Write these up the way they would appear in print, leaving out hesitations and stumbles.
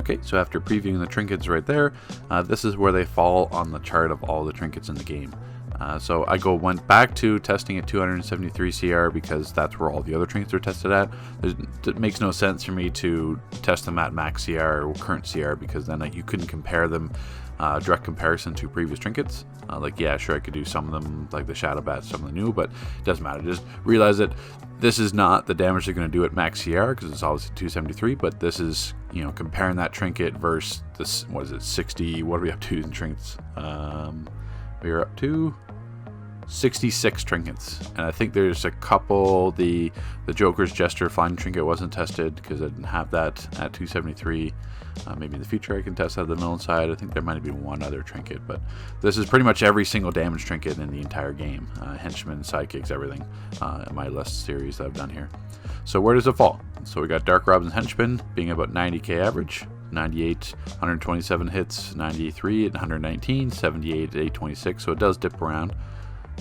Okay, so after previewing the trinkets right there, this is where they fall on the chart of all the trinkets in the game. So I went back to testing at 273 CR because that's where all the other trinkets are tested at. It makes no sense for me to test them at max CR or current CR because then you couldn't compare them, direct comparison to previous trinkets. Like, yeah, sure, I could do some of them, like the Shadow Bat, some of the new, but it doesn't matter. Just realize that this is not the damage they're going to do at max CR because it's obviously 273, but this is, comparing that trinket versus this, what is it, 60, what are we up to in trinkets? We are up to 66 trinkets, and I think there's a couple. The Joker's Gesture Flying Trinket wasn't tested because I didn't have that at 273. Maybe in the future I can test out the middle side. I think there might have been one other trinket, but this is pretty much every single damage trinket in the entire game. Henchmen, sidekicks, everything in my list series that I've done here. So where does it fall? So we got Dark Robbins Henchman being about 90k average, 98, 127 hits, 93 at 119, 78 at 826, so it does dip around.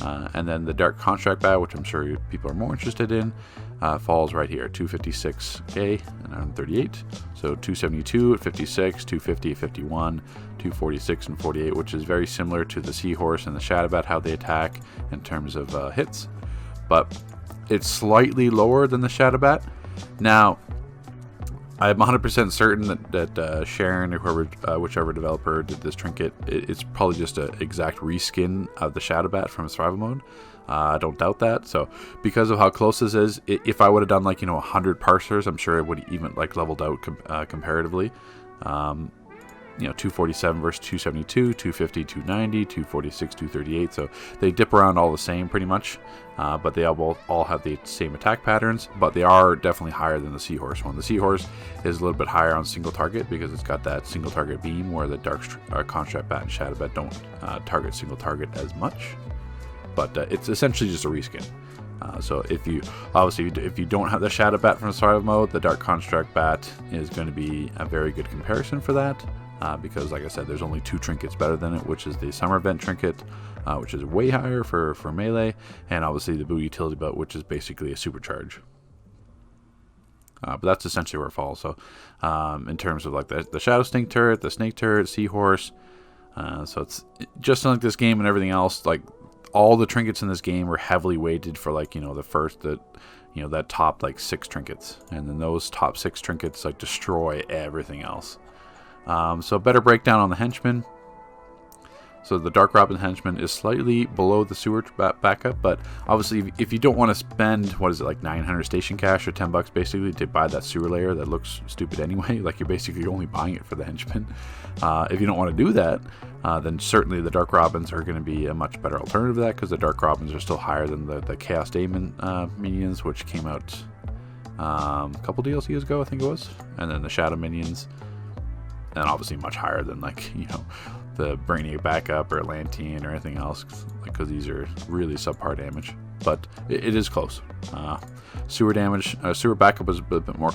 And then the Dark Construct Bat, which I'm sure people are more interested in, falls right here, 256k and 138. So 272 at 56, 250 at 51, 246 and 48, which is very similar to the Seahorse and the Shadow Bat, how they attack in terms of hits. But it's slightly lower than the Shadow Bat. Now, I'm 100% certain that Sharon or whoever, whichever developer did this trinket, it's probably just an exact reskin of the Shadow Bat from Survival Mode. I don't doubt that. So because of how close this is, if I would have done 100 parsers, I'm sure it would even leveled out comparatively. 247 versus 272, 250, 290, 246, 238. So they dip around all the same pretty much, but they all have the same attack patterns, but they are definitely higher than the Seahorse one. The Seahorse is a little bit higher on single target because it's got that single target beam where the Dark Construct Bat and Shadow Bat don't target single target as much, but it's essentially just a reskin. So if you don't have the Shadow Bat from Survival Mode, the Dark Construct Bat is going to be a very good comparison for that. Because, like I said, there's only two trinkets better than it, which is the Summer Event Trinket, which is way higher for melee, and obviously the Boo Utility Belt, which is basically a supercharge. But that's essentially where it falls. So in terms of the Shadow Snake Turret, the Snake Turret, Seahorse, so it's just like this game and everything else. Like all the trinkets in this game are heavily weighted for that top 6 trinkets, and then those top 6 trinkets destroy everything else. So a better breakdown on the Henchman. So the Dark Robin Henchman is slightly below the Sewer Backup, but obviously if you don't want to spend, 900 station cash or $10 basically to buy that sewer layer that looks stupid anyway, you're basically only buying it for the Henchman. If you don't want to do that, then certainly the Dark Robins are going to be a much better alternative to that, because the Dark Robins are still higher than the Chaos Daemon minions, which came out a couple DLCs ago, I think it was, and then the Shadow minions. And obviously much higher than the Brainiac Backup or Atlantean or anything else, because these are really subpar damage. But it is close. Sewer damage, Sewer Backup was a bit more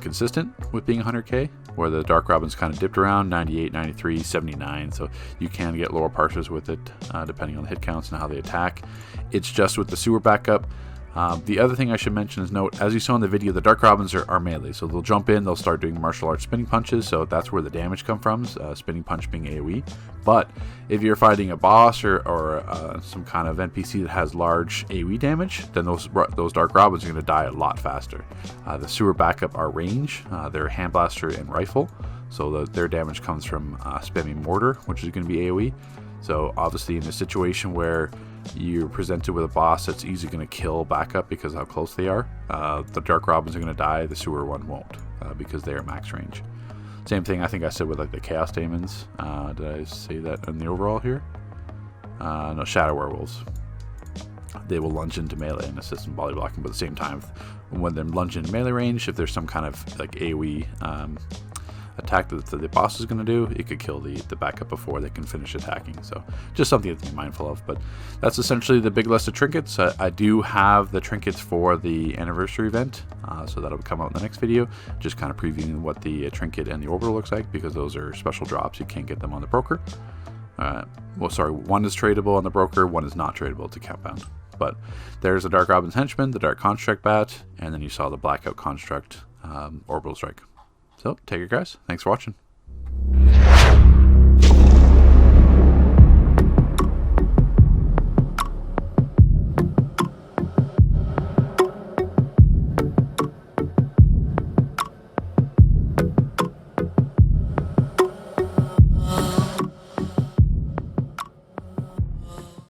consistent with being 100k, where the Dark Robins kind of dipped around 98, 93, 79. So you can get lower parsers with it depending on the hit counts and how they attack. It's just with the Sewer Backup. The other thing I should mention is note, as you saw in the video, the Dark Robins are melee, so they'll jump in, they'll start doing martial arts spinning punches, so that's where the damage comes from, spinning punch being AoE. But if you're fighting a boss or some kind of NPC that has large AoE damage, then those Dark Robins are going to die a lot faster. The Sewer Backup are range, they're hand blaster and rifle, so their damage comes from spamming mortar, which is going to be AoE. So obviously in a situation where you're presented with a boss that's easily going to kill Backup because of how close they are, the Dark Robins are going to die, the Sewer one won't, because they are max range. Same thing I think I said with the Chaos Daemons. Did I say that in the overall here? No, Shadow Werewolves. They will lunge into melee and assist in body blocking, but at the same time, when they lunge into melee range, if there's some kind of AoE attack that the boss is going to do, it could kill the Backup before they can finish attacking. So just something to be mindful of. But that's essentially the big list of trinkets. I do have the trinkets for the anniversary event, so that'll come out in the next video, just kind of previewing what the trinket and the orbital looks like, because those are special drops. You can't get them on the broker. One is tradable on the broker, one is not tradable to compound. But there's the Dark Robin's Henchman, the Dark Construct Bat, and then you saw the Blackout Construct orbital strike. So take care, guys. Thanks for watching.